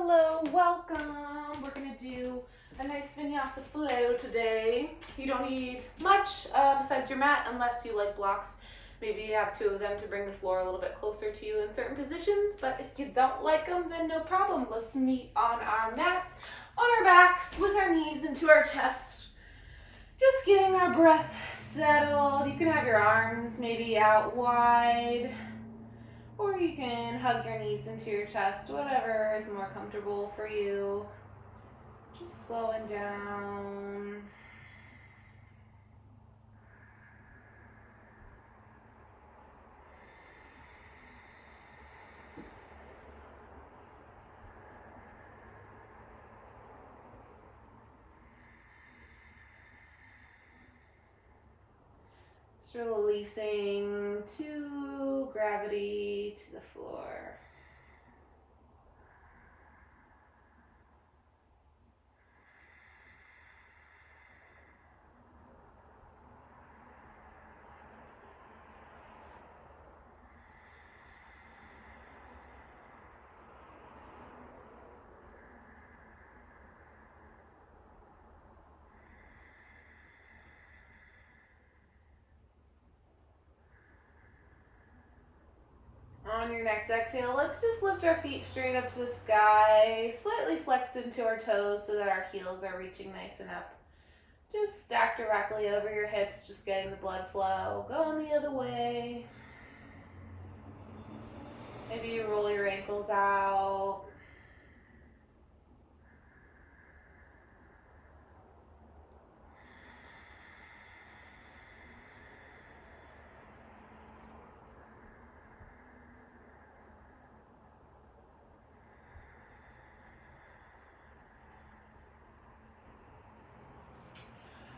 Hello, welcome. We're going to do a nice vinyasa flow today. You don't need much besides your mat unless you like blocks. Maybe you have two of them to bring the floor a little bit closer to you in certain positions, but if you don't like them, then no problem. Let's meet on our mats, on our backs, with our knees into our chest. Just getting our breath settled. You can have your arms maybe out wide, or you can hug your knees into your chest, whatever is more comfortable for you. Just slowing down. Just releasing to gravity, to the floor. On your next exhale, let's just lift our feet straight up to the sky, slightly flex into our toes so that our heels are reaching nice and up. Just stack directly over your hips, just getting the blood flow. Going the other way. Maybe you roll your ankles out.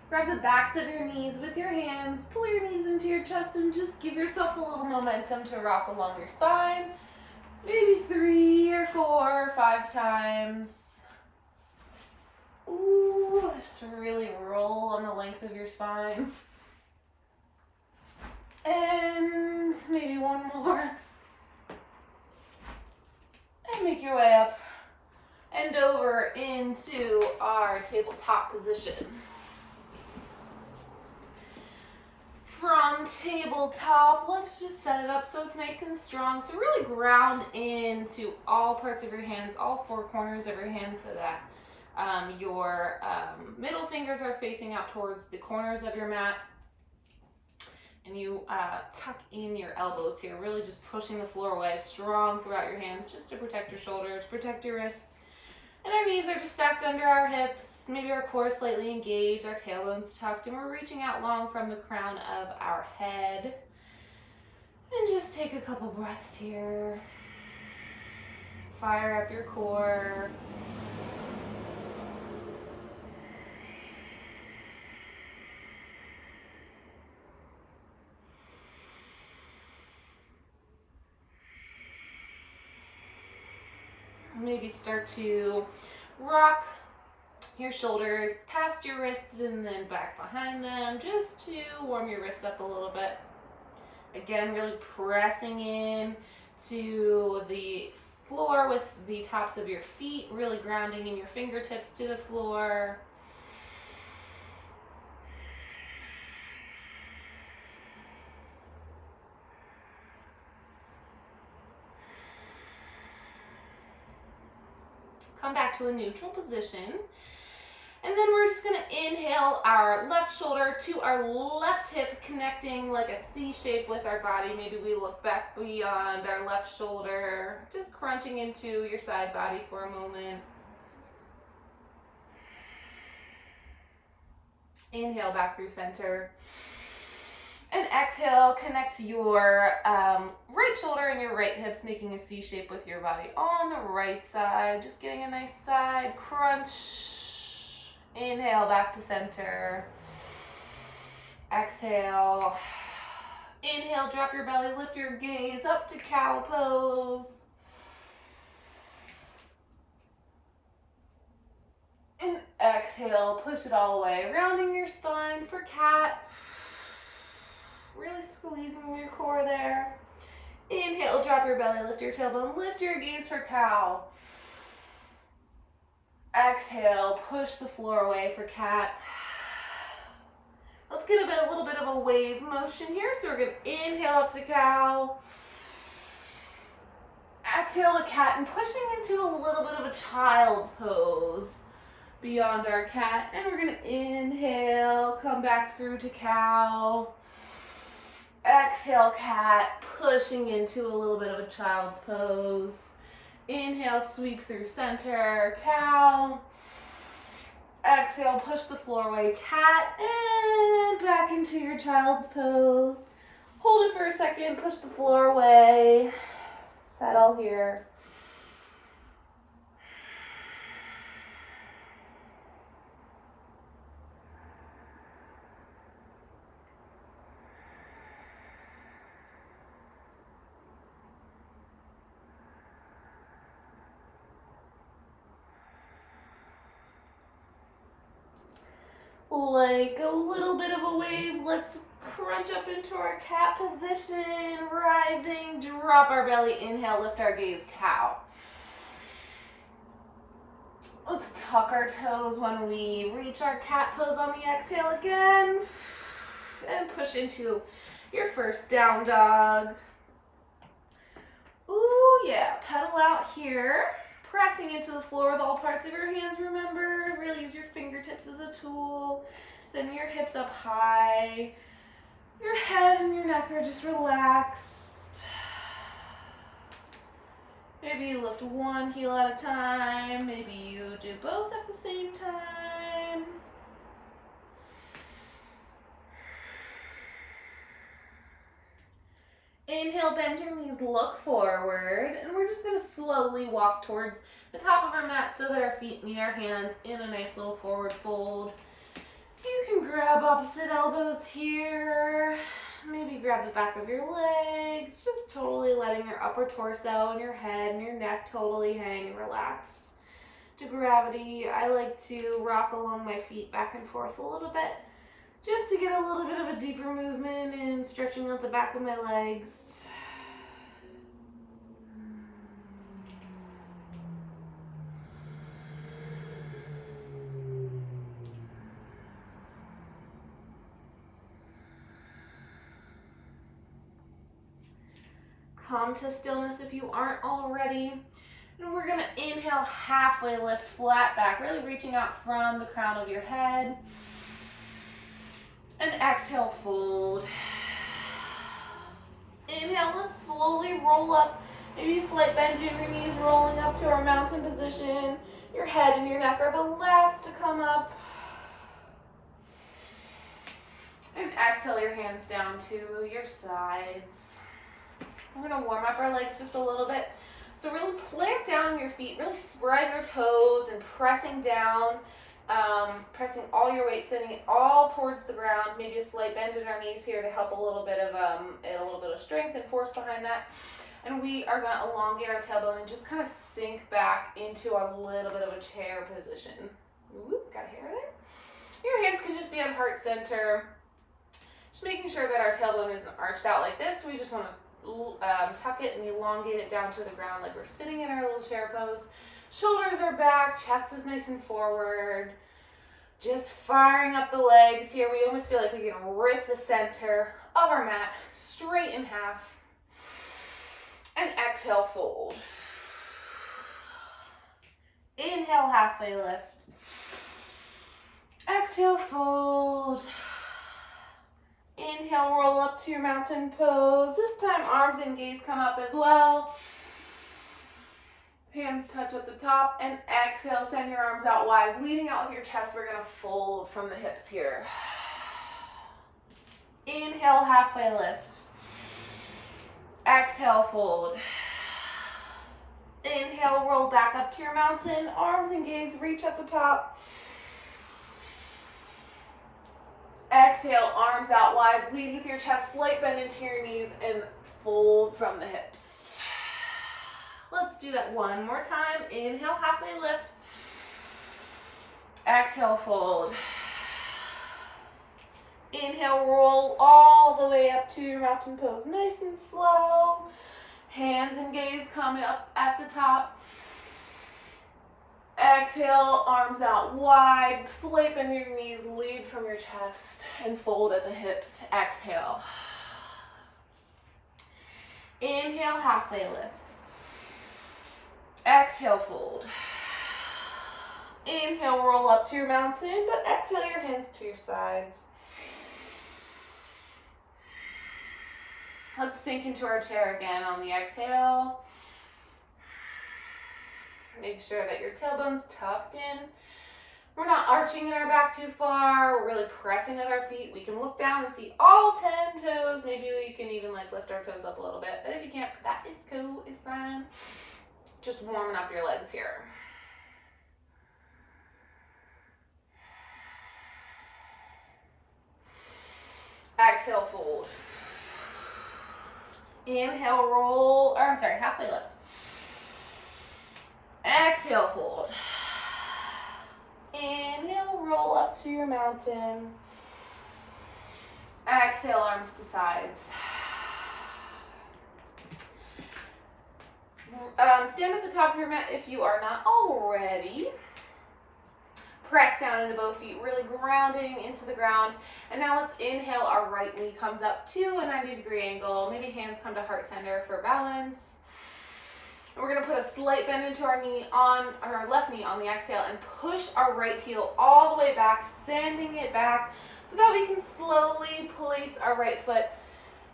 Grab the backs of your knees with your hands, pull your knees into your chest, and just give yourself a little momentum to rock along your spine. Maybe 3 or 4 or 5 times. Ooh, just really roll on the length of your spine. And maybe one more. And make your way up and over into our tabletop position. From tabletop, let's just set it up so it's nice and strong. So really ground into all parts of your hands, all 4 corners of your hands, so that your middle fingers are facing out towards the corners of your mat. And you tuck in your elbows here, really just pushing the floor away, strong throughout your hands, just to protect your shoulders, protect your wrists. And our knees are just stacked under our hips. Maybe our core is slightly engaged, our tailbone's tucked, and we're reaching out long from the crown of our head. And just take a couple breaths here. Fire up your core. Maybe start to rock your shoulders past your wrists and then back behind them, just to warm your wrists up a little bit. Again, really pressing in to the floor with the tops of your feet, really grounding in your fingertips to the floor. Come back to a neutral position. And then we're just going to inhale our left shoulder to our left hip, connecting like a C shape with our body. Maybe we look back beyond our left shoulder, just crunching into your side body for a moment. Inhale back through center. And exhale, connect your right shoulder and your right hips, making a C shape with your body on the right side. Just getting a nice side crunch. Inhale back to center. Exhale. Inhale, drop your belly, lift your gaze up to cow pose. And exhale, push it all the way, rounding your spine for cat. Really squeezing your core there. Inhale, drop your belly, lift your tailbone, lift your gaze for cow. Exhale, push the floor away for cat. Let's get a little bit of a wave motion here. So we're going to inhale up to cow. Exhale to cat and pushing into a little bit of a child's pose beyond our cat. And we're going to inhale, come back through to cow. Exhale, cat, pushing into a little bit of a child's pose. Inhale, sweep through center, cow. Exhale, push the floor away, cat, and back into your child's pose. Hold it for a second, push the floor away. Settle here. Like a little bit of a wave, let's crunch up into our cat position, rising, drop our belly, inhale, lift our gaze, cow. Let's tuck our toes when we reach our cat pose on the exhale again, and push into your first down dog. Ooh, yeah, pedal out here. Pressing into the floor with all parts of your hands, remember, really use your fingertips as a tool. Send your hips up high. Your head and your neck are just relaxed. Maybe you lift one heel at a time. Maybe you do both at the same time. Inhale, bend your knees, look forward, and we're just going to slowly walk towards the top of our mat so that our feet meet our hands in a nice little forward fold. You can grab opposite elbows here, maybe grab the back of your legs, just totally letting your upper torso and your head and your neck totally hang and relax to gravity. I like to rock along my feet back and forth a little bit, just to get a little bit of a deeper movement and stretching out the back of my legs. Come to stillness if you aren't already. And we're going to inhale, halfway lift, flat back, really reaching out from the crown of your head. And exhale, fold. Inhale, let's slowly roll up. Maybe a slight bend in your knees, rolling up to our mountain position. Your head and your neck are the last to come up. And exhale your hands down to your sides. We're going to warm up our legs just a little bit. So really plant down your feet, really spread your toes and pressing down. Pressing all your weight, sending it all towards the ground. Maybe a slight bend in our knees here to help a little bit of strength and force behind that. And we are going to elongate our tailbone and just kind of sink back into a little bit of a chair position. Ooh, got hair there. Your hands can just be at heart center. Just making sure that our tailbone isn't arched out like this. We just want to tuck it and elongate it down to the ground like we're sitting in our little chair pose. Shoulders are back, chest is nice and forward. Just firing up the legs here. We almost feel like we can rip the center of our mat straight in half. And exhale, fold. Inhale, halfway lift. Exhale, fold. Inhale, roll up to your mountain pose. This time, arms and gaze come up as well. Hands touch at the top, and exhale, send your arms out wide, leading out with your chest. We're going to fold from the hips here. Inhale, halfway lift. Exhale, fold. Inhale, roll back up to your mountain. Arms and gaze, reach at the top. Exhale, arms out wide, lead with your chest, slight bend into your knees, and fold from the hips. Let's do that one more time. Inhale, halfway lift. Exhale, fold. Inhale, roll all the way up to your mountain pose. Nice and slow. Hands and gaze coming up at the top. Exhale. exhale, arms out wide, slate bend your knees, lead from your chest, and fold at the hips. Exhale. Inhale, halfway lift. Exhale, fold. Inhale, roll up to your mountain, but exhale your hands to your sides. Let's sink into our chair again on the exhale. Make sure that your tailbone's tucked in. We're not arching in our back too far. We're really pressing with our feet. We can look down and see all 10 toes. Maybe we can even like lift our toes up a little bit. But if you can't, that is cool, it's fine. Just warming up your legs here. Exhale, fold. Inhale, roll, or I'm sorry, halfway lift. Exhale, fold. Inhale, roll up to your mountain. Exhale, arms to sides. Stand at the top of your mat if you are not already. Press down into both feet, really grounding into the ground. And now let's inhale, our right knee comes up to a 90-degree angle. Maybe hands come to heart center for balance. We're gonna put a slight bend into our knee on our left knee on the exhale and push our right heel all the way back, sending it back so that we can slowly place our right foot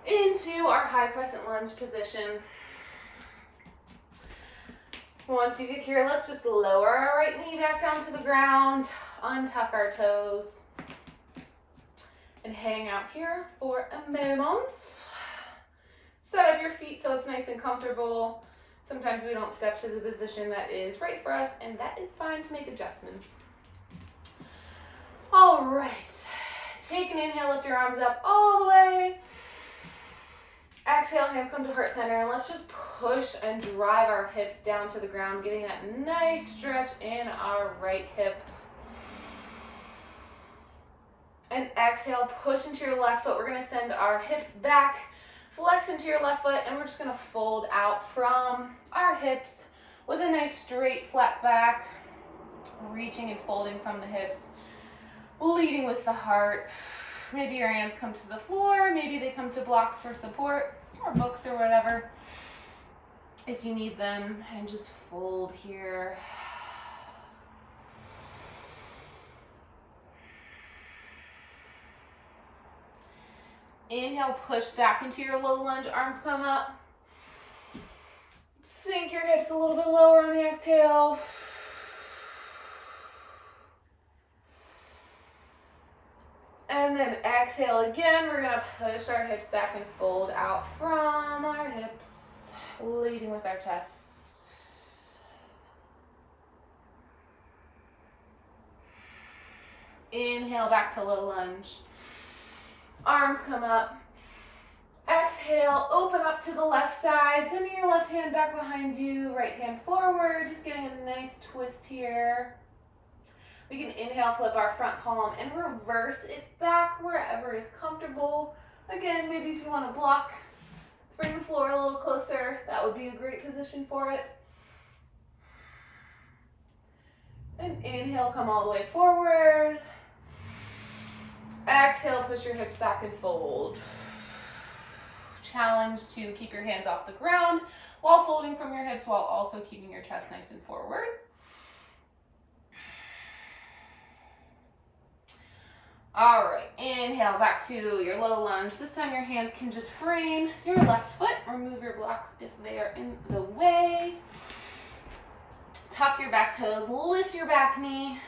into our high crescent lunge position. Once you get here, let's just lower our right knee back down to the ground, untuck our toes, and hang out here for a moment. Set up your feet so it's nice and comfortable. Sometimes we don't step to the position that is right for us, and that is fine to make adjustments. All right, take an inhale, lift your arms up all the way. Exhale, hands come to heart center, and let's just push and drive our hips down to the ground, getting that nice stretch in our right hip. And exhale, push into your left foot. We're gonna send our hips back, flex into your left foot, and we're just gonna fold out from our hips with a nice straight flat back, reaching and folding from the hips, leading with the heart. Maybe your hands come to the floor, maybe they come to blocks for support, or books or whatever, if you need them, and just fold here. Inhale, push back into your low lunge, arms come up. Sink your hips a little bit lower on the exhale. And then exhale again, we're gonna push our hips back and fold out from our hips, leading with our chest. Inhale, back to low lunge. Arms come up. Exhale, open up to the left side. Sending your left hand back behind you, right hand forward, just getting a nice twist here. We can inhale, flip our front palm, and reverse it back wherever is comfortable. Again, maybe if you want to block, bring the floor a little closer. That would be a great position for it. And inhale, come all the way forward. Exhale, push your hips back and fold. Challenge to keep your hands off the ground while folding from your hips, while also keeping your chest nice and forward. All right, inhale back to your low lunge. This time your hands can just frame your left foot. Remove your blocks if they are in the way. Tuck your back toes, lift your back knee.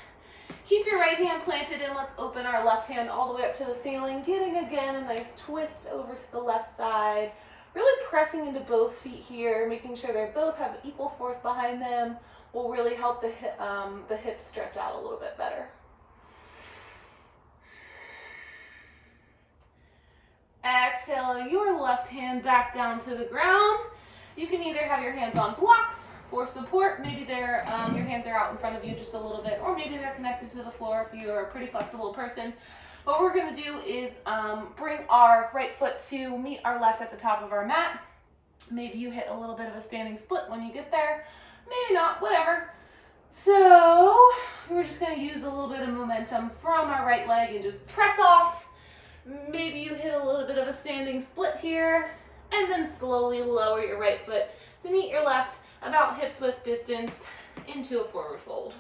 Keep your right hand planted, and let's open our left hand all the way up to the ceiling, getting again a nice twist over to the left side. Really pressing into both feet here, making sure they both have equal force behind them will really help the hips stretch out a little bit better. Exhale your left hand back down to the ground. You can either have your hands on blocks for support, maybe they're your hands are out in front of you just a little bit, or maybe they're connected to the floor if you're a pretty flexible person. What we're going to do is bring our right foot to meet our left at the top of our mat. Maybe you hit a little bit of a standing split when you get there, maybe not, whatever. So we're just going to use a little bit of momentum from our right leg and just press off. Maybe you hit a little bit of a standing split here, and then slowly lower your right foot to meet your left about hips width distance into a forward fold.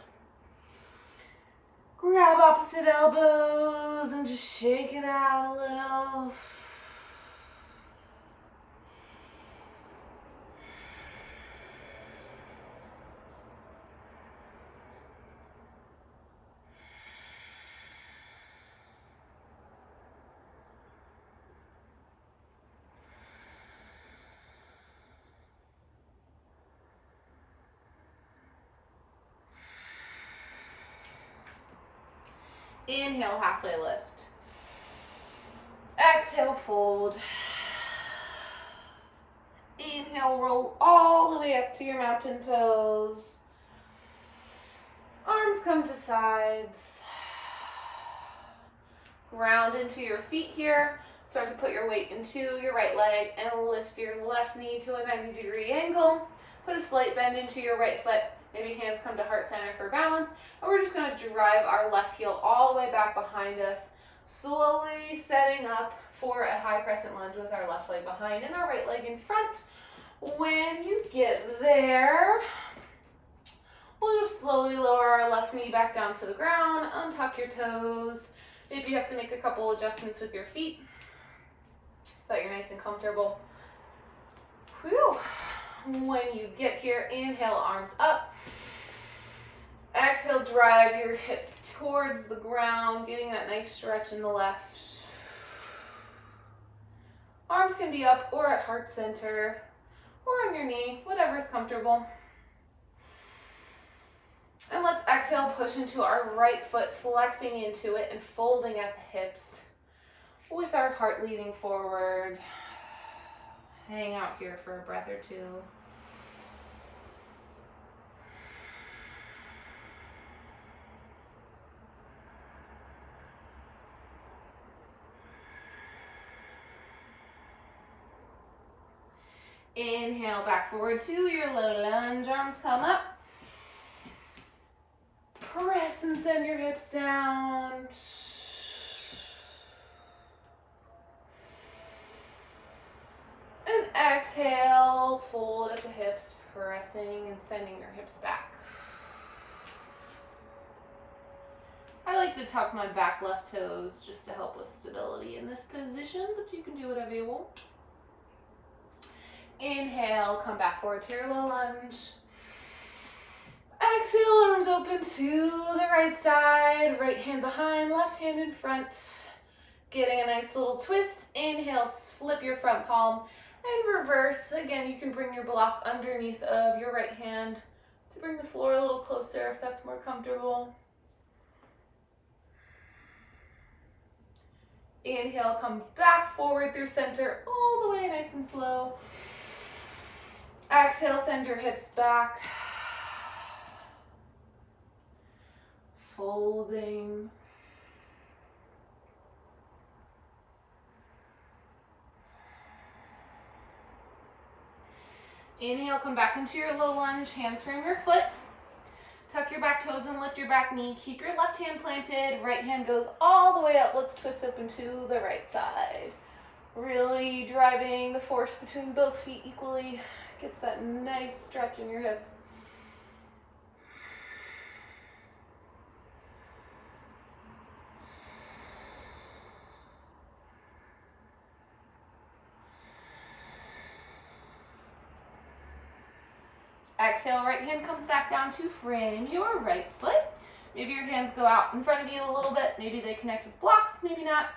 Grab opposite elbows and just shake it out a little. Inhale, halfway lift. Exhale, fold. Inhale, roll all the way up to your mountain pose. Arms come to sides. Ground into your feet here. Start to put your weight into your right leg and lift your left knee to a 90-degree angle. Put a slight bend into your right foot. Maybe hands come to heart center for balance. And we're just going to drive our left heel all the way back behind us, slowly setting up for a high crescent lunge with our left leg behind and our right leg in front. When you get there, we'll just slowly lower our left knee back down to the ground, untuck your toes. Maybe you have to make a couple adjustments with your feet so that you're nice and comfortable. Whew. When you get here, inhale, arms up. Exhale, drive your hips towards the ground, getting that nice stretch in the left. Arms can be up or at heart center or on your knee, whatever is comfortable. And let's exhale, push into our right foot, flexing into it and folding at the hips with our heart leading forward. Hang out here for a breath or two. Inhale, back forward to your low lunge. Arms come up. Press and send your hips down. And exhale, fold at the hips, pressing and sending your hips back. I like to tuck my back left toes just to help with stability in this position, but you can do whatever you want. Inhale, come back forward to your low lunge. Exhale, arms open to the right side, right hand behind, left hand in front. Getting a nice little twist. Inhale, flip your front palm and reverse. Again, you can bring your block underneath of your right hand to bring the floor a little closer if that's more comfortable. Inhale, come back forward through center, all the way nice and slow. Exhale, send your hips back. Folding. Inhale, come back into your low lunge, hands frame your foot. Tuck your back toes and lift your back knee. Keep your left hand planted, right hand goes all the way up. Let's twist open to the right side. Really driving the force between both feet equally. Gets that nice stretch in your hip. Exhale, right hand comes back down to frame your right foot. Maybe your hands go out in front of you a little bit. Maybe they connect with blocks, maybe not.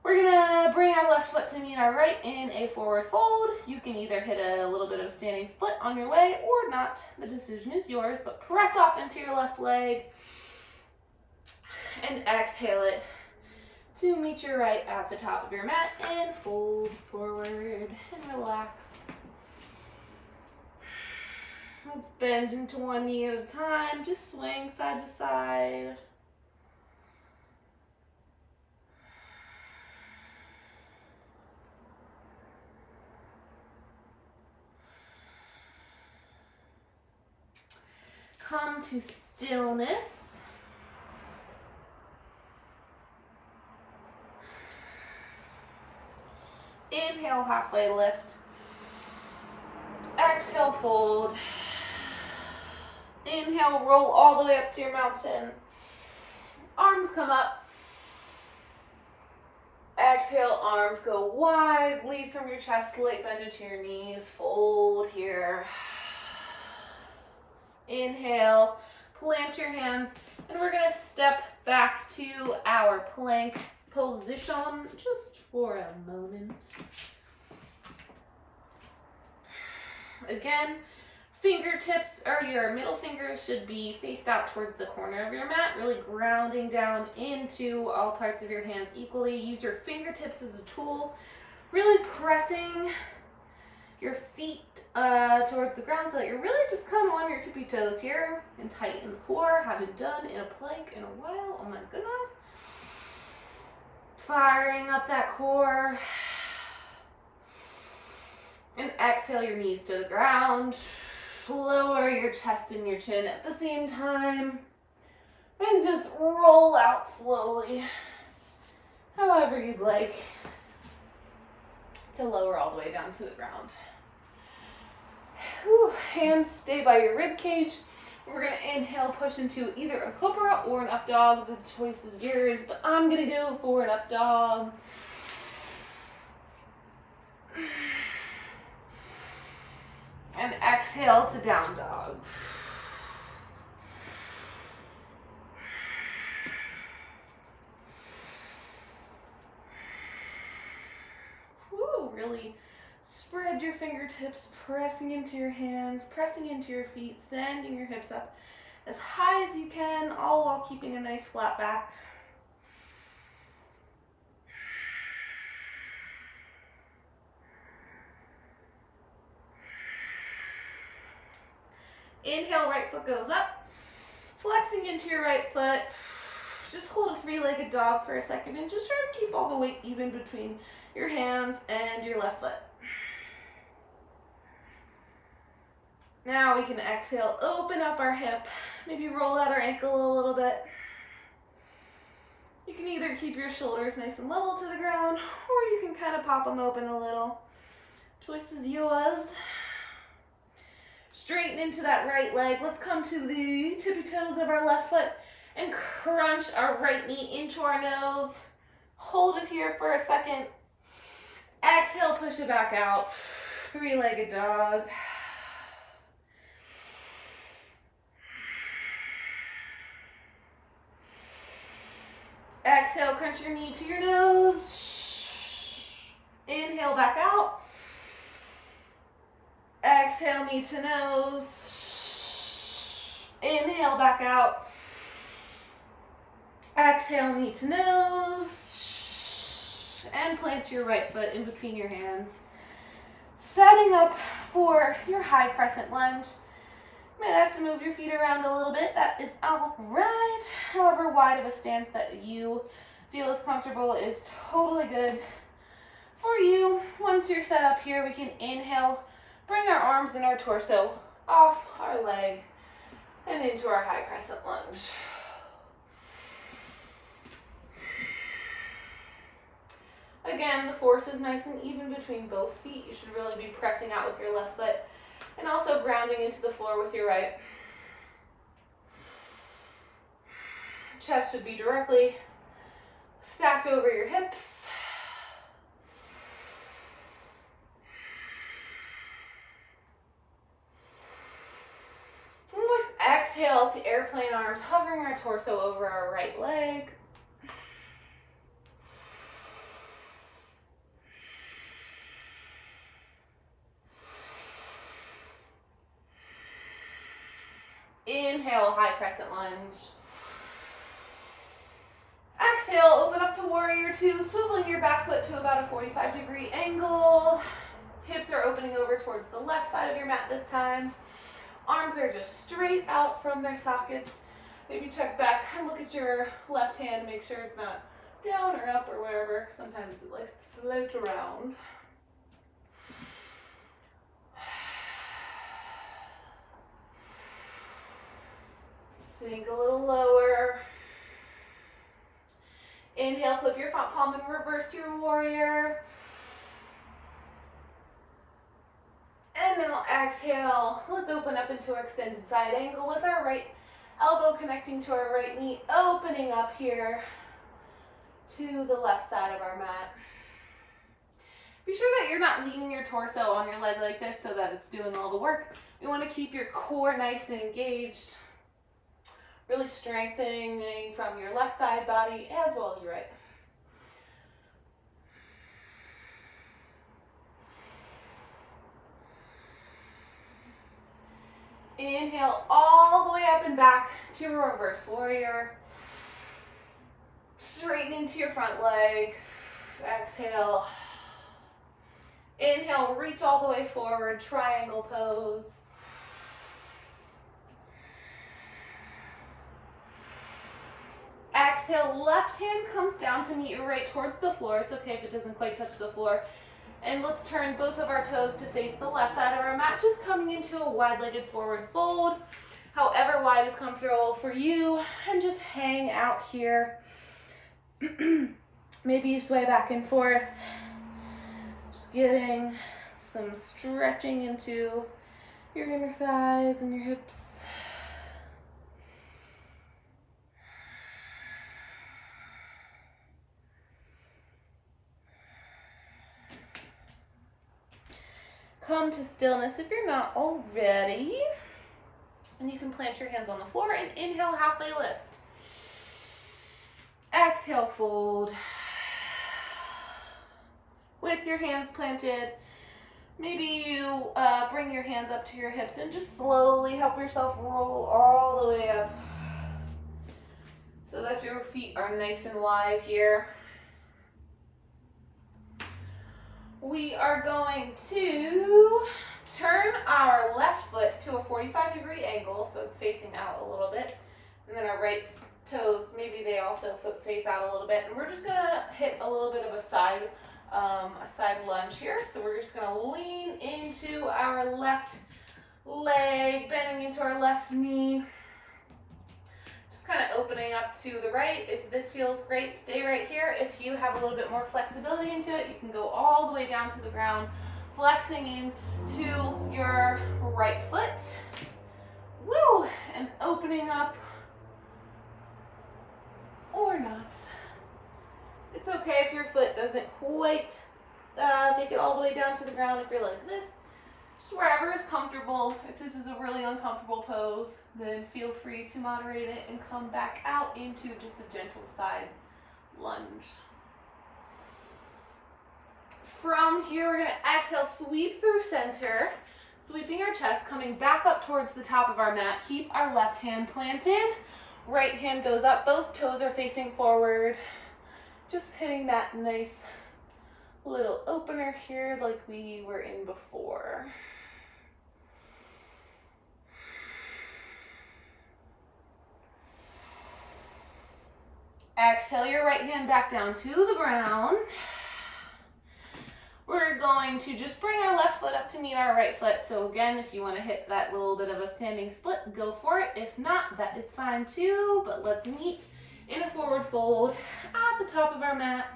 We're gonna bring our left foot to meet our right in a forward fold. You can either hit a little bit of a standing split on your way or not. The decision is yours, but press off into your left leg and exhale it to meet your right at the top of your mat and fold forward and relax. Let's bend into one knee at a time. Just swing side to side. Come to stillness. Inhale, halfway lift. Exhale, fold. Inhale, roll all the way up to your mountain. Arms come up. Exhale, arms go wide. Lead from your chest, slight bend into your knees. Fold here. Inhale, plant your hands, and we're gonna step back to our plank position just for a moment. Again, fingertips or your middle finger should be faced out towards the corner of your mat, really grounding down into all parts of your hands equally. Use your fingertips as a tool, really pressing your feet towards the ground so that you're really just kind of on your tippy toes here and tighten the core. Haven't done in a plank in a while. Oh my goodness. Firing up that core. And exhale your knees to the ground. Lower your chest and your chin at the same time. And just roll out slowly. However you'd like to lower all the way down to the ground. Whew. Hands stay by your rib cage. We're going to inhale, push into either a cobra or an up dog. The choice is yours, but I'm going to go for an up dog. And exhale to down dog. Woo, really spread your fingertips, pressing into your hands, pressing into your feet, sending your hips up as high as you can, all while keeping a nice flat back. Inhale, right foot goes up, flexing into your right foot. Just hold a three-legged dog for a second and just try to keep all the weight even between your hands and your left foot. Now we can exhale, open up our hip, maybe roll out our ankle a little bit. You can either keep your shoulders nice and level to the ground, or you can kind of pop them open a little. Choice is yours. Straighten into that right leg. Let's come to the tippy toes of our left foot and crunch our right knee into our nose. Hold it here for a second. Exhale, push it back out. Three-legged dog. Exhale, crunch your knee to your nose. Inhale, back out. Exhale, knee to nose. Inhale, back out. Exhale, knee to nose. And plant your right foot in between your hands. Setting up for your high crescent lunge. You might have to move your feet around a little bit. That is all right. However wide of a stance that you feel is comfortable is totally good for you. Once you're set up here, we can inhale, bring our arms and our torso off our leg and into our high crescent lunge. Again, the force is nice and even between both feet. You should really be pressing out with your left foot and also grounding into the floor with your right. Chest should be directly stacked over your hips. And let's exhale to airplane arms, hovering our torso over our right leg. Inhale, high crescent lunge. Exhale, open up to warrior two, swiveling your back foot to about a 45-degree angle. Hips are opening over towards the left side of your mat this time. Arms are just straight out from their sockets. Maybe check back and look at your left hand, make sure it's not down or up or wherever. Sometimes it likes to float around. Sink a little lower. Inhale, flip your front palm and reverse to your warrior. Exhale, let's open up into our extended side angle with our right elbow connecting to our right knee, opening up here to the left side of our mat. Be sure that you're not leaning your torso on your leg like this so that it's doing all the work. You want to keep your core nice and engaged, really strengthening from your left side body as well as your right. Inhale all the way up and back to a reverse warrior. Straighten into your front leg. Exhale. Inhale, reach all the way forward, triangle pose. Exhale, left hand comes down to meet your right towards the floor. It's okay if it doesn't quite touch the floor. And let's turn both of our toes to face the left side of our mat, just coming into a wide-legged forward fold, however wide is comfortable for you, and just hang out here. Maybe you sway back and forth, just getting some stretching into your inner thighs and your hips. Come to stillness if you're not already. And you can plant your hands on the floor and inhale, halfway lift. Exhale, fold. With your hands planted, maybe you bring your hands up to your hips and just slowly help yourself roll all the way up so that your feet are nice and wide here. We are going to turn our left foot to a 45-degree angle, so it's facing out a little bit. And then our right toes, maybe they also face out a little bit. And we're just gonna hit a little bit of a side lunge here. So we're just gonna lean into our left leg, bending into our left knee. Kind of opening up to the right. If this feels great, stay right here. If you have a little bit more flexibility into it, you can go all the way down to the ground, flexing into your right foot. Woo! And opening up or not. It's okay if your foot doesn't quite make it all the way down to the ground if you're like this. Just wherever is comfortable. If this is a really uncomfortable pose, then feel free to moderate it and come back out into just a gentle side lunge. From here, we're going to exhale, sweep through center, sweeping our chest, coming back up towards the top of our mat. Keep our left hand planted. Right hand goes up. Both toes are facing forward. Just hitting that nice little opener here like we were in before. Exhale your right hand back down to the ground. We're going to just bring our left foot up to meet our right foot. So again, if you want to hit that little bit of a standing split, go for it. If not, that is fine too, but let's meet in a forward fold at the top of our mat.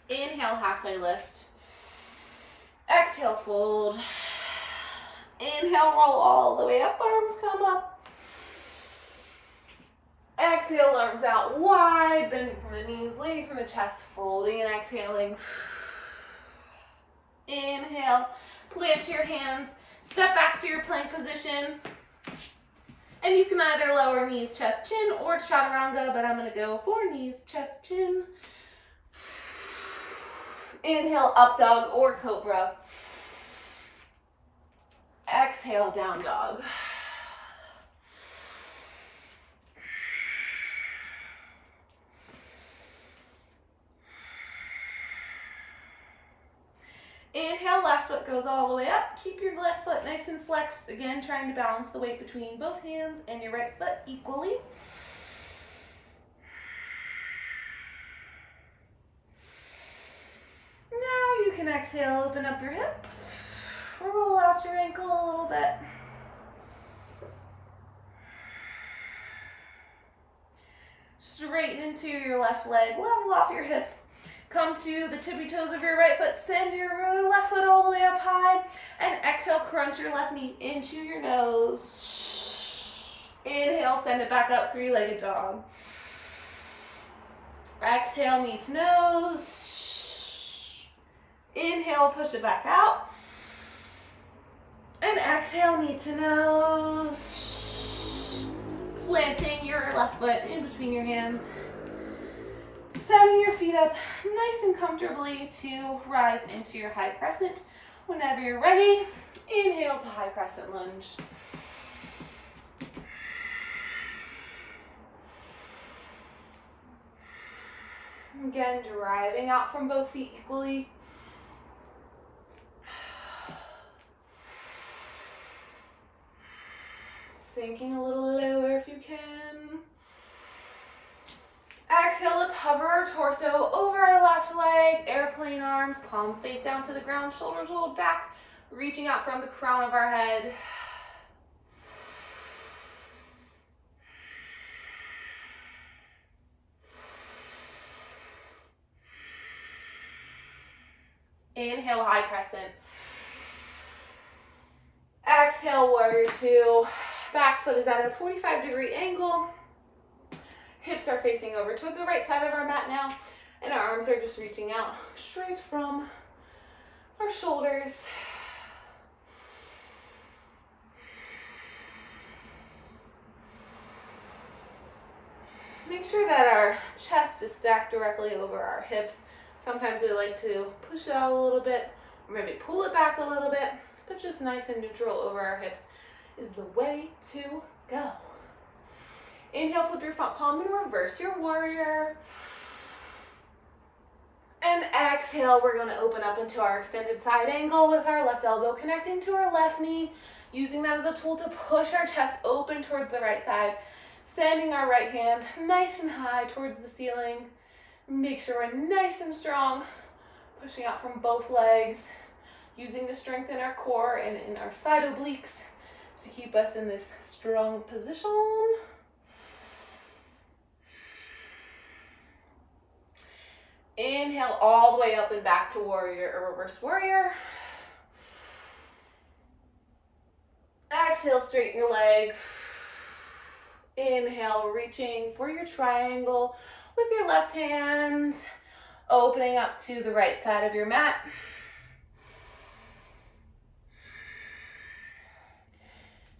Inhale, halfway lift. Exhale, fold. Inhale, roll all the way up, arms come up. Exhale, arms out wide, bending from the knees, leaning from the chest, folding and exhaling. Inhale, plant your hands, step back to your plank position. And you can either lower knees, chest, chin, or chaturanga, but I'm going to go for knees, chest, chin. Inhale, up dog or cobra. Exhale, down dog. Inhale, left foot goes all the way up. Keep your left foot nice and flexed. Again, trying to balance the weight between both hands and your right foot equally. exhale, open up your hip. Roll out your ankle a little bit. Straighten into your left leg, level off your hips. Come to the tippy toes of your right foot, send your left foot all the way up high, and exhale, crunch your left knee into your nose. Inhale, send it back up, three-legged dog. Exhale, knee to nose. Inhale, push it back out. And exhale, knee to nose. Planting your left foot in between your hands. Setting your feet up nice and comfortably to rise into your high crescent. Whenever you're ready, inhale to high crescent lunge. Again, driving out from both feet equally. Sinking a little lower if you can. Exhale, let's hover our torso over our left leg, airplane arms, palms face down to the ground, shoulders rolled back, reaching out from the crown of our head. Inhale, high crescent. Exhale, warrior two. Back foot is at a 45-degree angle. Hips are facing over toward the right side of our mat now, and our arms are just reaching out straight from our shoulders. Make sure that our chest is stacked directly over our hips. Sometimes we like to push it out a little bit, or maybe pull it back a little bit, but just nice and neutral over our hips is the way to go. Inhale, flip your front palm and reverse your warrior. And exhale, we're going to open up into our extended side angle with our left elbow connecting to our left knee, using that as a tool to push our chest open towards the right side, sending our right hand nice and high towards the ceiling. Make sure we're nice and strong, pushing out from both legs, using the strength in our core and in our side obliques to keep us in this strong position. Inhale all the way up and back to warrior or reverse warrior. Exhale, straighten your leg. Inhale, reaching for your triangle with your left hand, opening up to the right side of your mat.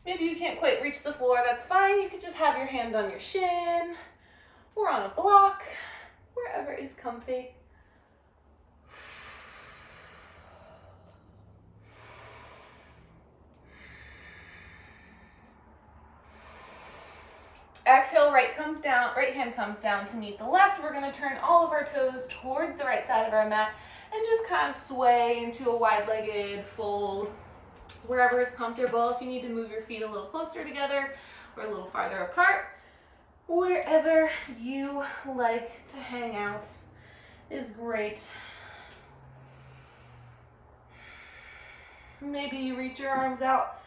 Maybe you can't quite reach the floor, that's fine. You could just have your hand on your shin or on a block, wherever is comfy. Exhale, right hand comes down to meet the left. We're going to turn all of our toes towards the right side of our mat and just kind of sway into a wide-legged fold, wherever is comfortable. If you need to move your feet a little closer together or a little farther apart, wherever you like to hang out is great. Maybe you reach your arms out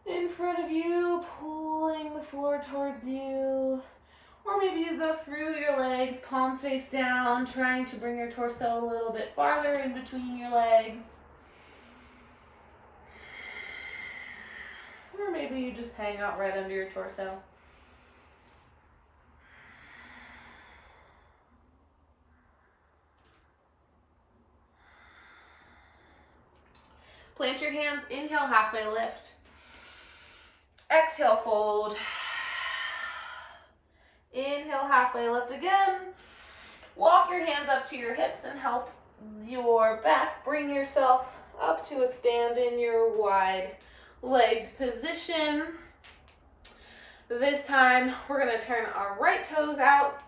in front of you, pulling the floor towards you. Or maybe you go through your legs, palms face down, trying to bring your torso a little bit farther in between your legs. Or maybe you just hang out right under your torso. Plant your hands, inhale, halfway lift. Exhale, fold. Inhale, halfway lift again. Walk your hands up to your hips and help your back bring yourself up to a stand in your wide-legged position. This time, we're going to turn our right toes out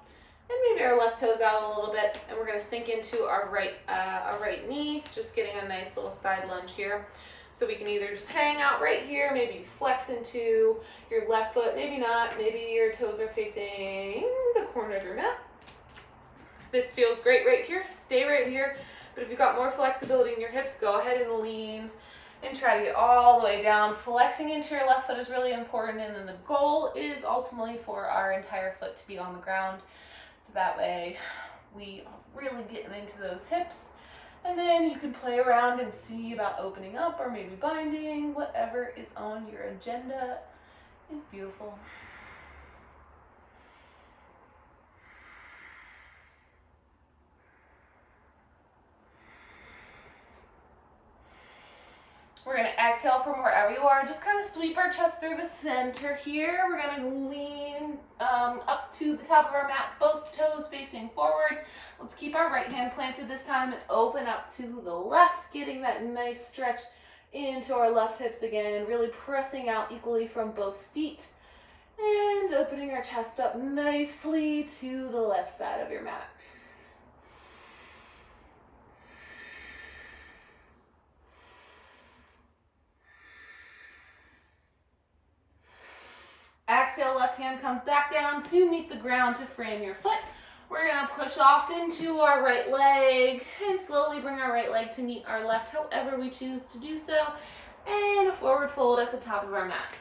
and maybe our left toes out a little bit, and we're going to sink into our right knee, just getting a nice little side lunge here. So we can either just hang out right here, maybe flex into your left foot, maybe not, maybe your toes are facing the corner of your mat. This feels great right here. Stay right here. But if you've got more flexibility in your hips, go ahead and lean and try to get all the way down. Flexing into your left foot is really important, and then the goal is ultimately for our entire foot to be on the ground. So that way we are really getting into those hips. And then you can play around and see about opening up or maybe binding. Whatever is on your agenda is beautiful. We're going to exhale from wherever you are. Just kind of sweep our chest through the center here. We're going to lean up to the top of our mat, both toes facing forward. Let's keep our right hand planted this time and open up to the left, getting that nice stretch into our left hips again, really pressing out equally from both feet and opening our chest up nicely to the left side of your mat. Exhale, left hand comes back down to meet the ground to frame your foot. We're going to push off into our right leg and slowly bring our right leg to meet our left, however we choose to do so. And a forward fold at the top of our mat.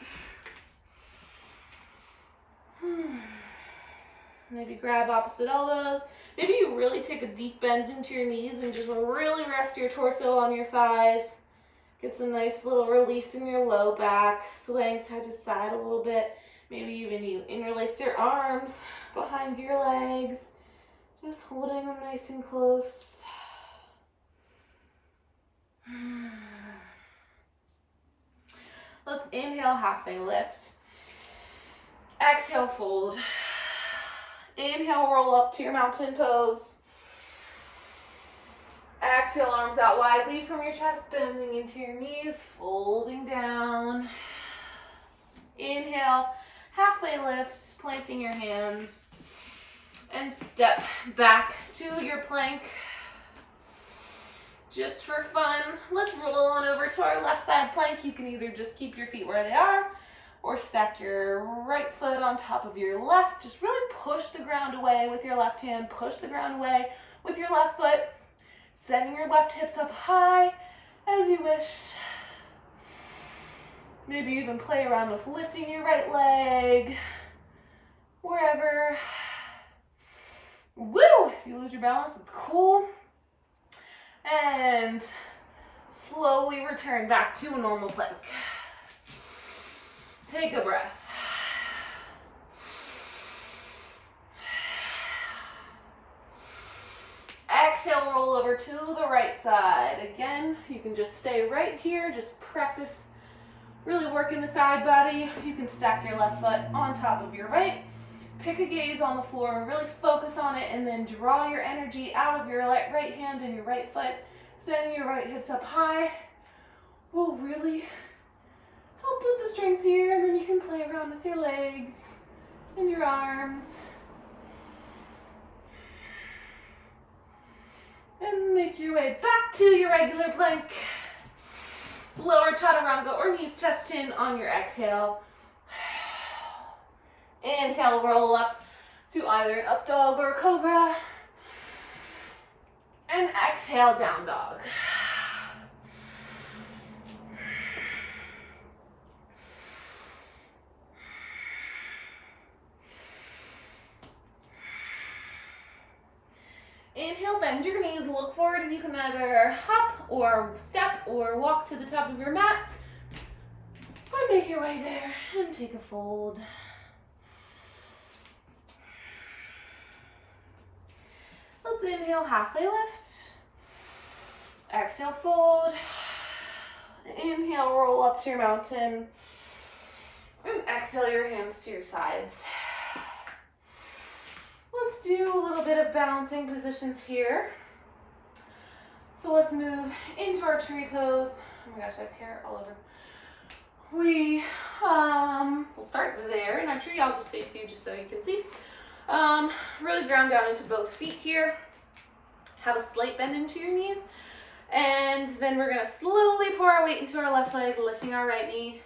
Maybe grab opposite elbows. Maybe you really take a deep bend into your knees and just really rest your torso on your thighs. Get some nice little release in your low back, swaying side to side a little bit. Maybe even you interlace your arms behind your legs, just holding them nice and close. Let's inhale, halfway lift. Exhale, fold. Inhale, roll up to your mountain pose. Exhale, arms out wide, lead from your chest, bending into your knees, folding down. Inhale, halfway lift, planting your hands, and step back to your plank. Just for fun, let's roll on over to our left side plank. You can either just keep your feet where they are, or stack your right foot on top of your left. Just really push the ground away with your left hand, push the ground away with your left foot. Sending your left hips up high as you wish. Maybe even play around with lifting your right leg, wherever. Woo! If you lose your balance, it's cool. And slowly return back to a normal plank. Take a breath. Exhale, roll over to the right side. Again, you can just stay right here. Just practice really working the side body. You can stack your left foot on top of your right. Pick a gaze on the floor and really focus on it, and then draw your energy out of your right hand and your right foot. Sending your right hips up high will really help with the strength here, and then you can play around with your legs and your arms. And make your way back to your regular plank. Lower chaturanga or knees, chest, chin on your exhale. Inhale, roll up to either an up dog or cobra. And exhale, down dog. Inhale, bend your knees, look forward, and you can either hop or step or walk to the top of your mat. Or make your way there and take a fold. Let's inhale, halfway lift. Exhale, fold. Inhale, roll up to your mountain. And exhale your hands to your sides. Let's do a little bit of balancing positions here. So let's move into our tree pose. Oh my gosh, I have hair all over. We'll start there in our tree. I'll just face you just so you can see. Really ground down into both feet here. Have a slight bend into your knees. And then we're gonna slowly pour our weight into our left leg, lifting our right knee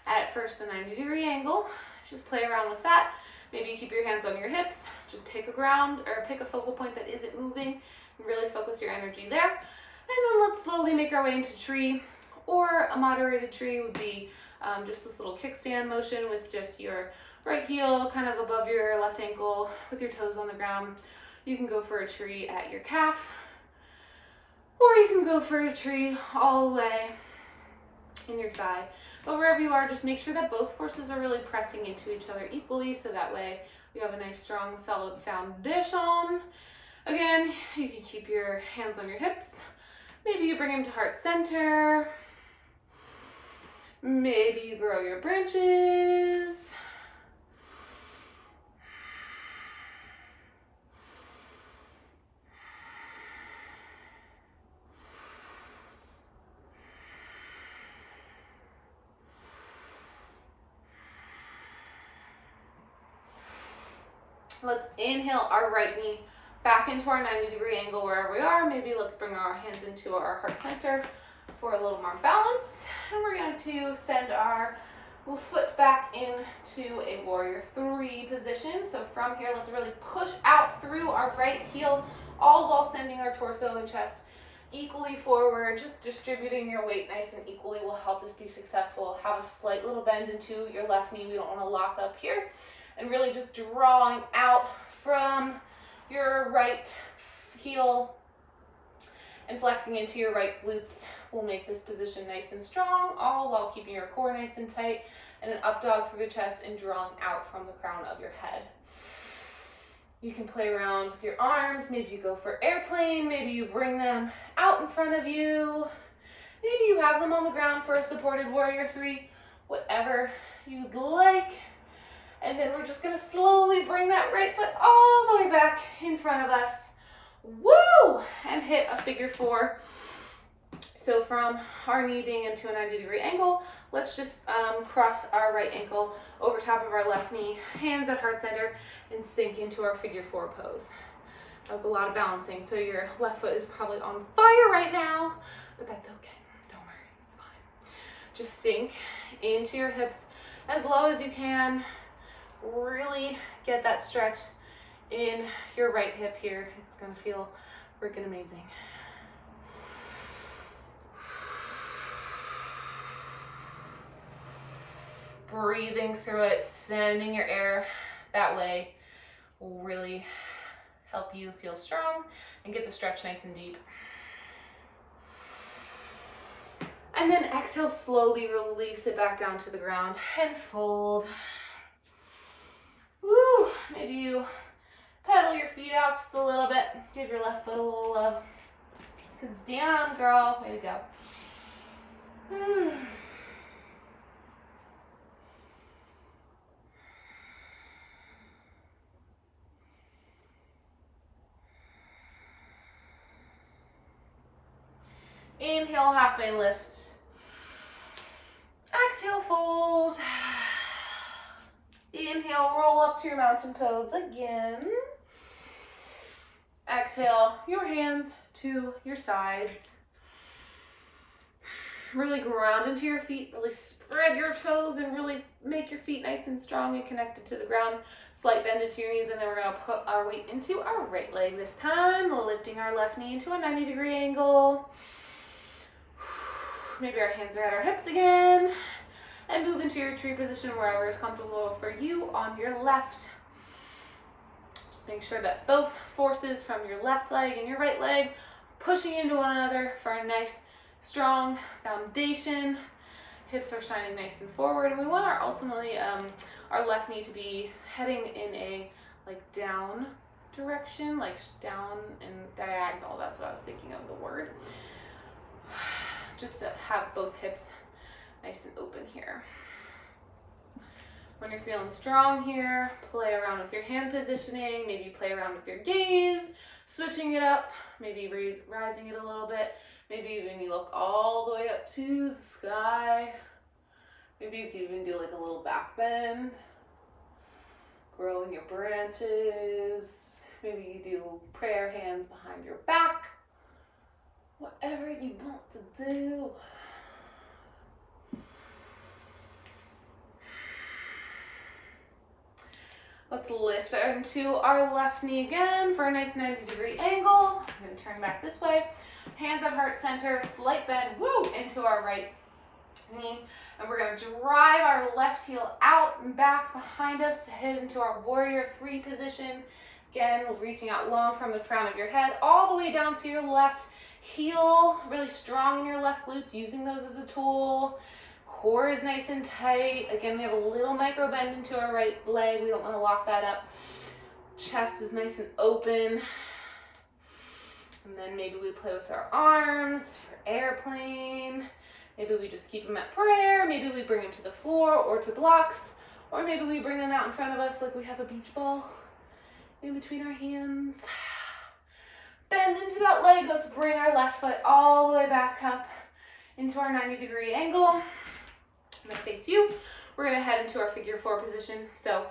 at first a 90-degree angle. Just play around with that. Maybe you keep your hands on your hips. Just pick a ground or pick a focal point that isn't moving. Really focus your energy there. And then let's slowly make our way into tree, or a moderated tree would be just this little kickstand motion with just your right heel kind of above your left ankle with your toes on the ground. You can go for a tree at your calf, or you can go for a tree all the way in your thigh. But wherever you are, just make sure that both forces are really pressing into each other equally, so that way you have a nice, strong, solid foundation. Again, you can keep your hands on your hips. Maybe you bring them to heart center. Maybe you grow your branches. Let's inhale our right knee back into our 90-degree angle wherever we are. Maybe let's bring our hands into our heart center for a little more balance. And we're going to send our foot back into a warrior 3 position. So from here, let's really push out through our right heel, all while sending our torso and chest equally forward. Just distributing your weight nice and equally will help us be successful. Have a slight little bend into your left knee. We don't want to lock up here. And really just drawing out from your right heel and flexing into your right glutes will make this position nice and strong, all while keeping your core nice and tight, and an up dog through the chest and drawing out from the crown of your head. You can play around with your arms. Maybe you go for airplane. Maybe you bring them out in front of you. Maybe you have them on the ground for a supported warrior 3, whatever you'd like. And then we're just gonna slowly bring that right foot all the way back in front of us. Woo! And hit a figure 4. So from our knee being into a 90-degree angle, let's just cross our right ankle over top of our left knee, hands at heart center, and sink into our figure 4 pose. That was a lot of balancing, so your left foot is probably on fire right now, but that's okay. Don't worry, it's fine. Just sink into your hips as low as you can. Really get that stretch in your right hip here. It's gonna feel freaking amazing. Breathing through it, sending your air that way will really help you feel strong and get the stretch nice and deep. And then exhale, slowly release it back down to the ground and fold. Woo! Maybe you pedal your feet out just a little bit. Give your left foot a little love. Cause damn, girl, way to go. Inhale, halfway lift. Exhale, fold. Inhale, roll up to your mountain pose again. Exhale, your hands to your sides. Really ground into your feet, really spread your toes and really make your feet nice and strong and connected to the ground. Slight bend into your knees, and then we're gonna put our weight into our right leg this time, lifting our left knee into a 90-degree angle. Maybe our hands are at our hips again. And move into your tree position wherever is comfortable for you on your left. Just make sure that both forces from your left leg and your right leg pushing into one another for a nice, strong foundation. Hips are shining nice and forward, and we want our ultimately our left knee to be heading in a down direction, down and diagonal. That's what I was thinking of the word. Just to have both hips nice and open here. When you're feeling strong here, play around with your hand positioning, maybe play around with your gaze, switching it up, maybe rising it a little bit, maybe even you look all the way up to the sky. Maybe you can even do a little back bend, growing your branches, maybe you do prayer hands behind your back, whatever you want to do. Let's lift into our left knee again for a nice 90-degree angle. I'm going to turn back this way. Hands at heart center, slight bend, woo, into our right knee. And we're going to drive our left heel out and back behind us to head into our warrior 3 position. Again, reaching out long from the crown of your head all the way down to your left heel, really strong in your left glutes, using those as a tool. Core is nice and tight. Again, we have a little micro bend into our right leg. We don't want to lock that up. Chest is nice and open. And then maybe we play with our arms for airplane. Maybe we just keep them at prayer. Maybe we bring them to the floor or to blocks. Or maybe we bring them out in front of us like we have a beach ball in between our hands. Bend into that leg. Let's bring our left foot all the way back up into our 90-degree angle. I'm gonna face you. We're gonna head into our figure 4 position. So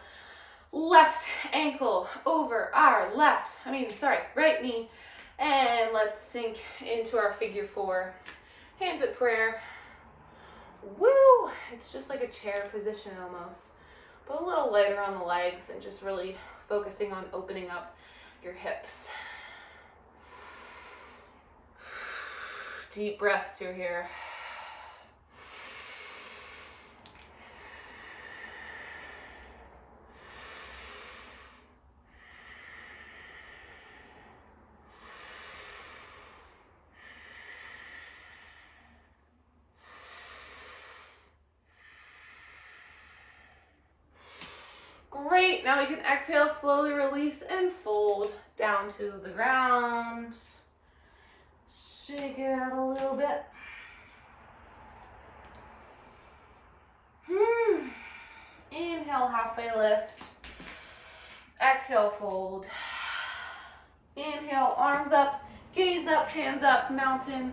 left ankle over our right knee. And let's sink into our figure 4. Hands at prayer. Woo! It's just like a chair position almost, but a little lighter on the legs and just really focusing on opening up your hips. Deep breaths through here. Great, now we can exhale, slowly release and fold down to the ground. Shake it out a little bit. Inhale, halfway lift. Exhale, fold. Inhale, arms up, gaze up, hands up, mountain.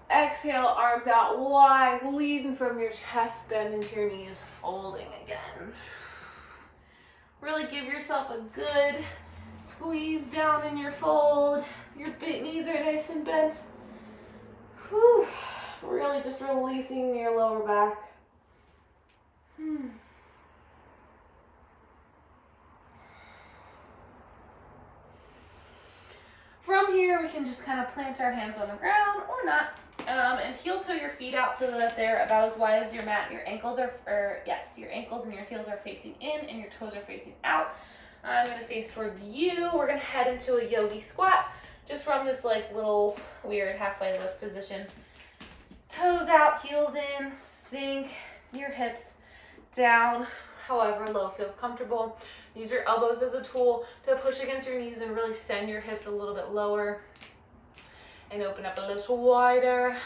Exhale, arms out wide, leading from your chest, bend into your knees, folding again. Really give yourself a good squeeze down in your fold. Your knees are nice and bent. Whew. Really just releasing your lower back. From here, we can just kind of plant our hands on the ground or not, and heel toe your feet out so that they're about as wide as your mat. Your ankles your ankles and your heels are facing in and your toes are facing out. I'm going to face toward you. We're going to head into a yogi squat, just from this like little weird halfway lift position. Toes out, heels in, sink your hips down, however low feels comfortable. Use your elbows as a tool to push against your knees and really send your hips a little bit lower and open up a little wider.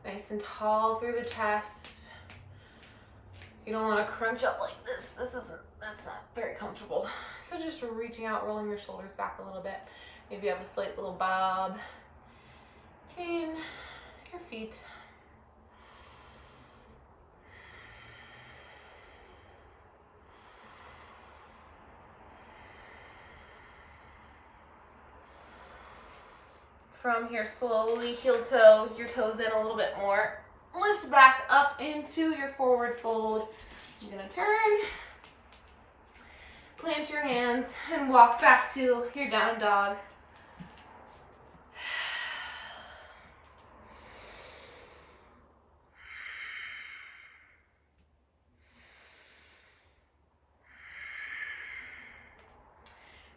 Nice and tall through the chest. You don't want to crunch up like this. That's not very comfortable. So just reaching out, rolling your shoulders back a little bit. Maybe you have a slight little bob in your feet. From here, slowly heel toe your toes in a little bit more. Lift back up into your forward fold. I'm gonna turn, plant your hands, and walk back to your down dog.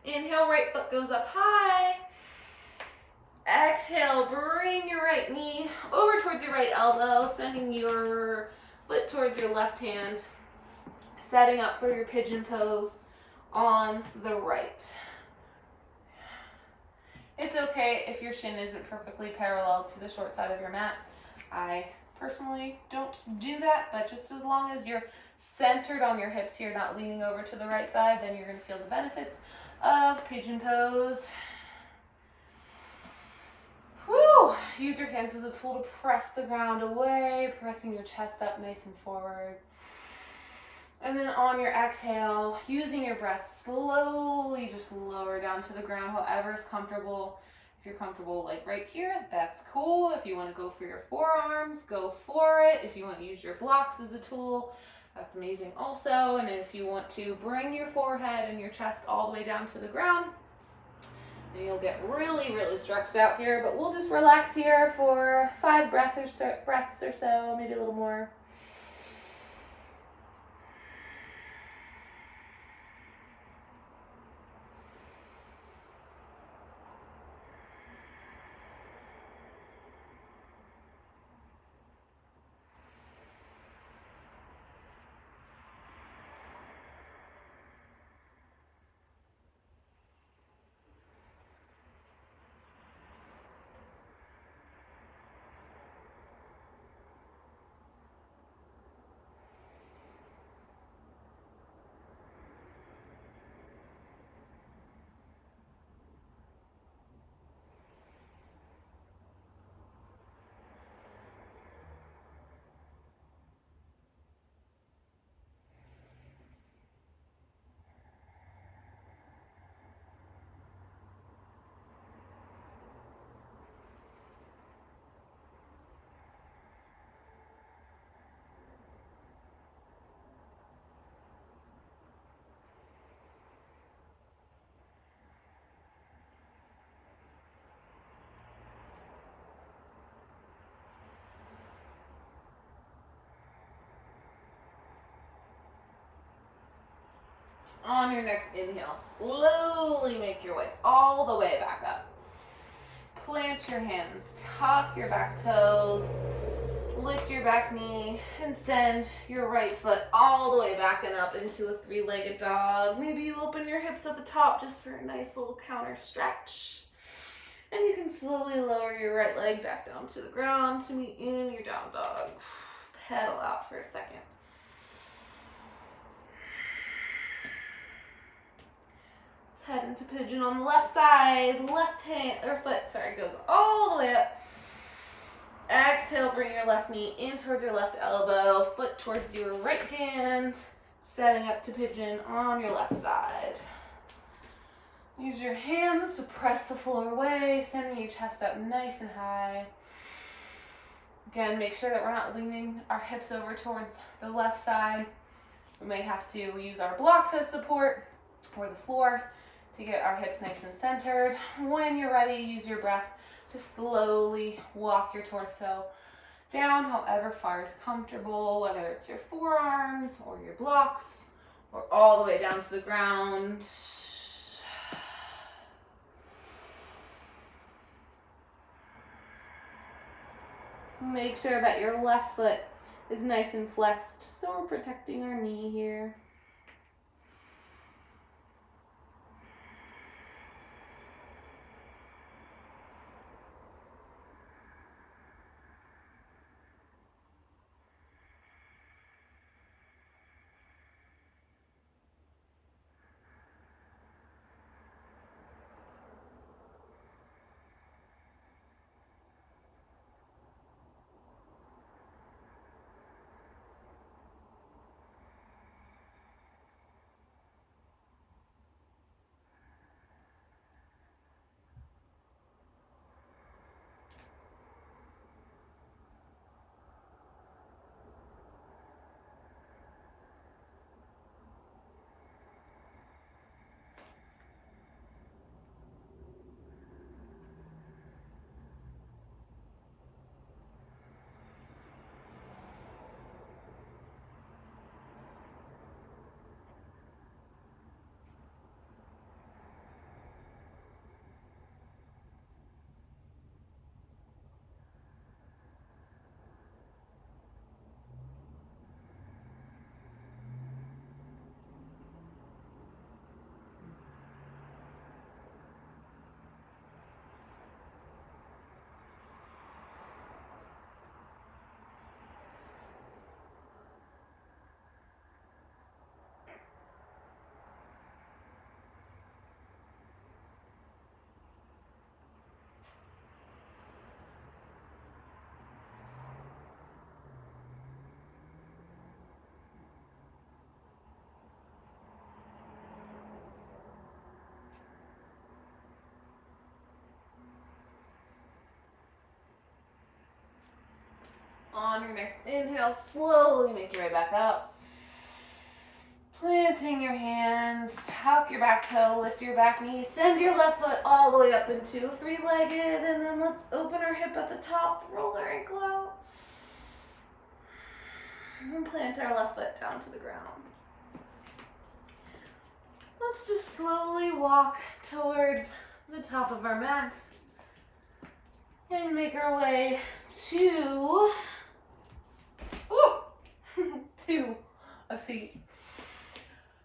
Inhale, right foot goes up high. Exhale, bring your right knee over towards your right elbow, sending your foot towards your left hand, setting up for your pigeon pose on the right. It's okay if your shin isn't perfectly parallel to the short side of your mat. I personally don't do that, but just as long as you're centered on your hips here, not leaning over to the right side, then you're going to feel the benefits of pigeon pose. Whew. Use your hands as a tool to press the ground away, pressing your chest up nice and forward. And then on your exhale, using your breath, slowly just lower down to the ground, however is comfortable. If you're comfortable like right here, that's cool. If you want to go for your forearms, go for it. If you want to use your blocks as a tool, that's amazing also. And if you want to bring your forehead and your chest all the way down to the ground, and you'll get really, really stretched out here, but we'll just relax here for 5 breaths or so, maybe a little more. On your next inhale, slowly make your way all the way back up. Plant your hands, tuck your back toes, lift your back knee, and send your right foot all the way back and up into a 3-legged dog. Maybe you open your hips at the top just for a nice little counter stretch. And you can slowly lower your right leg back down to the ground to meet in your down dog. Pedal out for a second. Head into pigeon on the left side. Left hand or foot, goes all the way up. Exhale, bring your left knee in towards your left elbow, foot towards your right hand, setting up to pigeon on your left side. Use your hands to press the floor away, sending your chest up nice and high. Again, make sure that we're not leaning our hips over towards the left side. We may have to use our blocks as support or the floor to get our hips nice and centered. When you're ready, use your breath to slowly walk your torso down however far is comfortable, whether it's your forearms or your blocks or all the way down to the ground. Make sure that your left foot is nice and flexed, so we're protecting our knee here. On your next inhale, slowly make your way back up. Planting your hands, tuck your back toe, lift your back knee, send your left foot all the way up into three-legged, and then let's open our hip at the top, roll our ankle out, and plant our left foot down to the ground. Let's just slowly walk towards the top of our mats and make our way to a seat.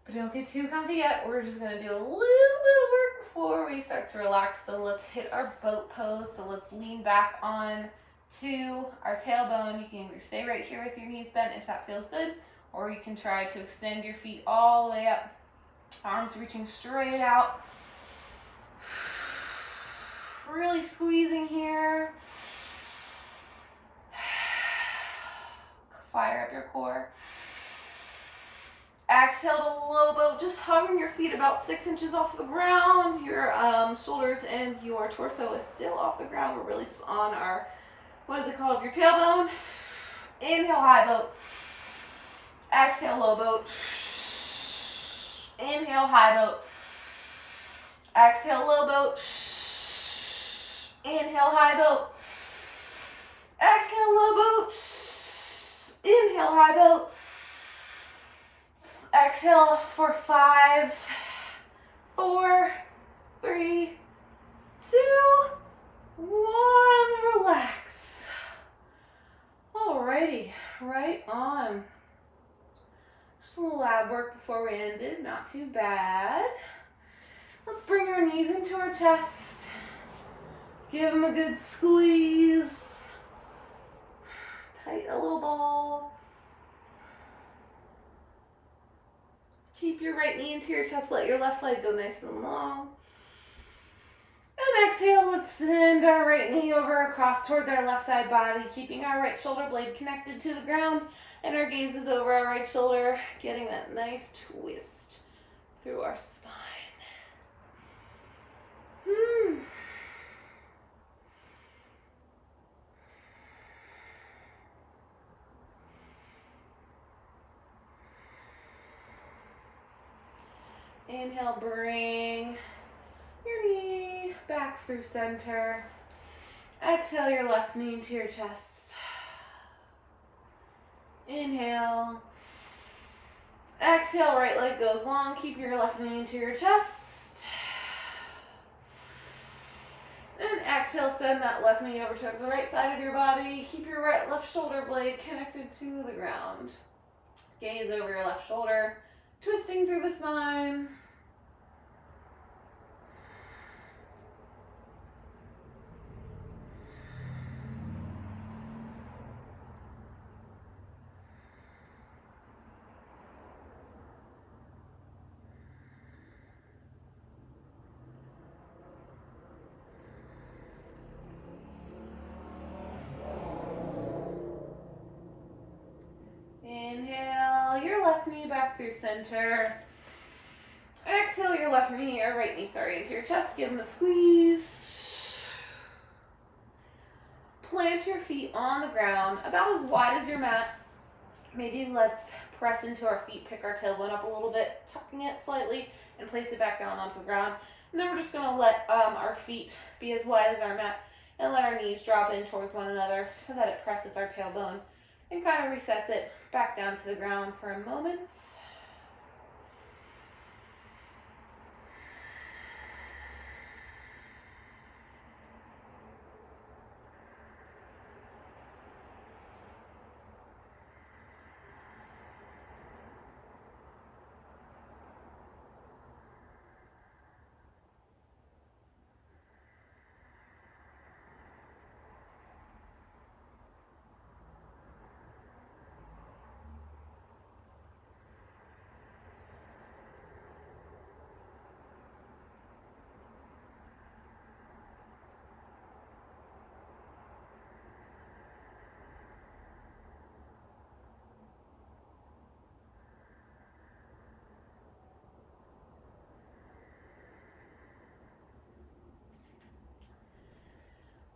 But don't get too comfy yet. We're just gonna do a little bit of work before we start to relax. So let's hit our boat pose. So let's lean back on to our tailbone. You can either stay right here with your knees bent if that feels good, or you can try to extend your feet all the way up. Arms reaching straight out. Really squeezing here. Fire up your core. Exhale to low boat, just hovering your feet about 6 inches off the ground. Your shoulders and your torso is still off the ground. We're really just on our, what is it called, your tailbone. Inhale, high boat. Exhale, low boat. Inhale, high boat. Exhale, low boat. Inhale, high boat. Exhale, low boat. Inhale, high boat. Exhale for 5, 4, 3, 2, 1. Relax. Alrighty, right on. Just a little lab work before we ended, not too bad. Let's bring our knees into our chest. Give them a good squeeze. Tighten a little ball. Keep your right knee into your chest. Let your left leg go nice and long. And exhale, let's send our right knee over across towards our left side body, keeping our right shoulder blade connected to the ground, and our gaze is over our right shoulder, getting that nice twist through our spine. Inhale, bring your knee back through center. Exhale your left knee into your chest. Inhale. Exhale, right leg goes long. Keep your left knee into your chest. And exhale, send that left knee over towards the right side of your body. Keep your right left shoulder blade connected to the ground. Gaze over your left shoulder, twisting through the spine. Inhale your left knee back through center. Exhale your left knee, or right knee, sorry, into your chest. Give them a squeeze. Plant your feet on the ground, about as wide as your mat. Maybe let's press into our feet, pick our tailbone up a little bit, tucking it slightly, and place it back down onto the ground. And then we're just going to let our feet be as wide as our mat, and let our knees drop in towards one another so that it presses our tailbone and kind of resets it back down to the ground for a moment.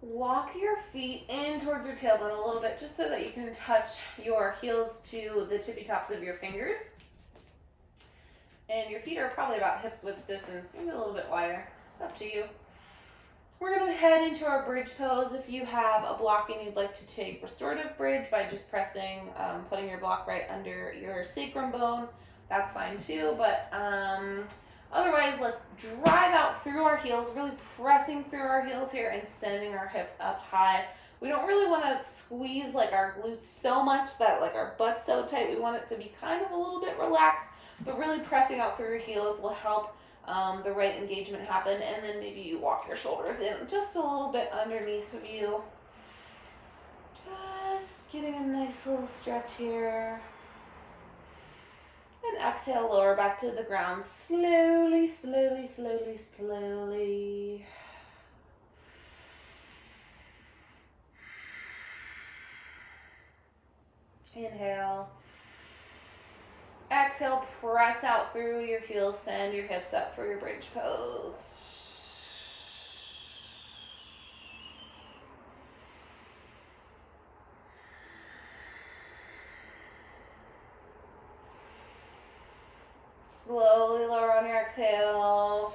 Walk your feet in towards your tailbone a little bit, just so that you can touch your heels to the tippy tops of your fingers. And your feet are probably about hip width distance, maybe a little bit wider. It's up to you. We're going to head into our bridge pose. If you have a block and you'd like to take restorative bridge by just pressing, putting your block right under your sacrum bone, that's fine too. But otherwise, let's drive out through our heels, really pressing through our heels here and sending our hips up high. We don't really want to squeeze like our glutes so much that like our butt's so tight. We want it to be kind of a little bit relaxed, but really pressing out through your heels will help the right engagement happen. And then maybe you walk your shoulders in just a little bit underneath of you. Just getting a nice little stretch here. And exhale, lower back to the ground. Slowly, slowly, slowly, slowly. Inhale. Exhale, press out through your heels, send your hips up for your bridge pose. Slowly lower on your exhale.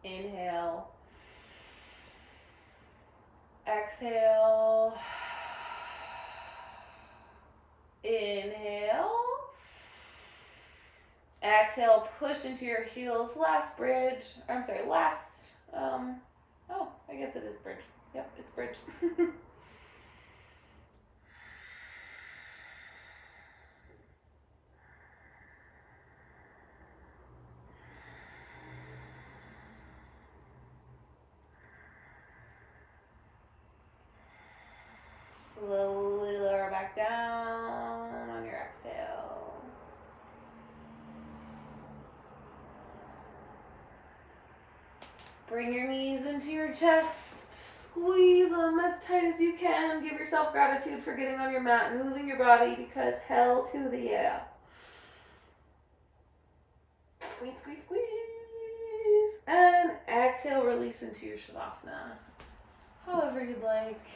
Inhale. Exhale. Inhale. Exhale, push into your heels. Last bridge. I'm sorry, last. Oh, I guess it is bridge. Yep, it's bridge. Slowly lower back down on your exhale. Bring your knees into your chest. Squeeze them as tight as you can. Give yourself gratitude for getting on your mat and moving your body, because hell to the yeah. Squeeze, squeeze, squeeze. And exhale, release into your Shavasana. However you'd like.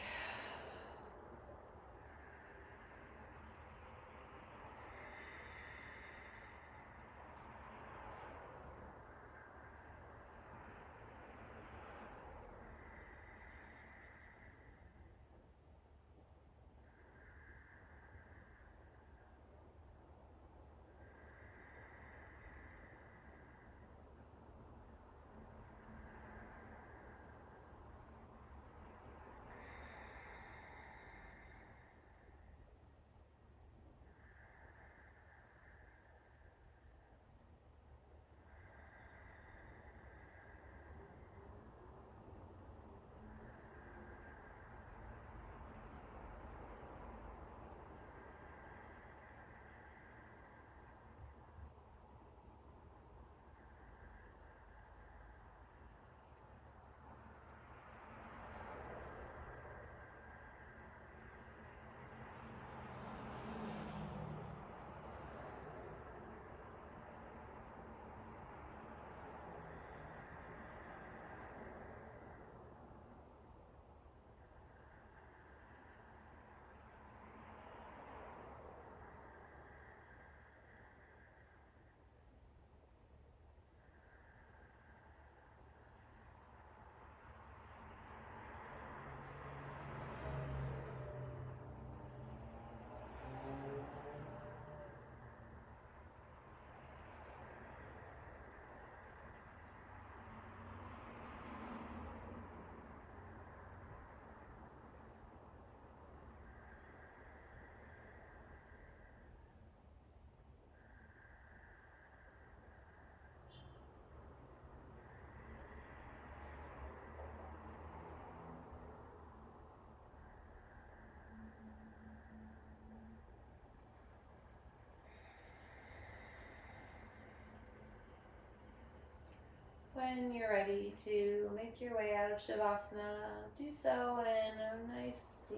When you're ready to make your way out of Shavasana, do so in a nice,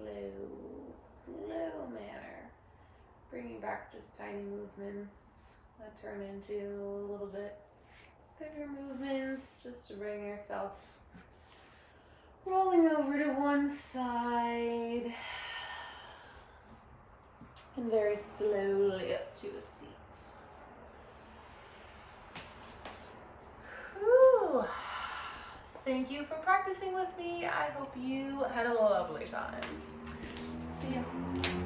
slow manner. Bringing back just tiny movements that turn into a little bit bigger movements, just to bring yourself rolling over to one side. And very slowly up to a seat. Whew. Thank you for practicing with me. I hope you had a lovely time. See ya.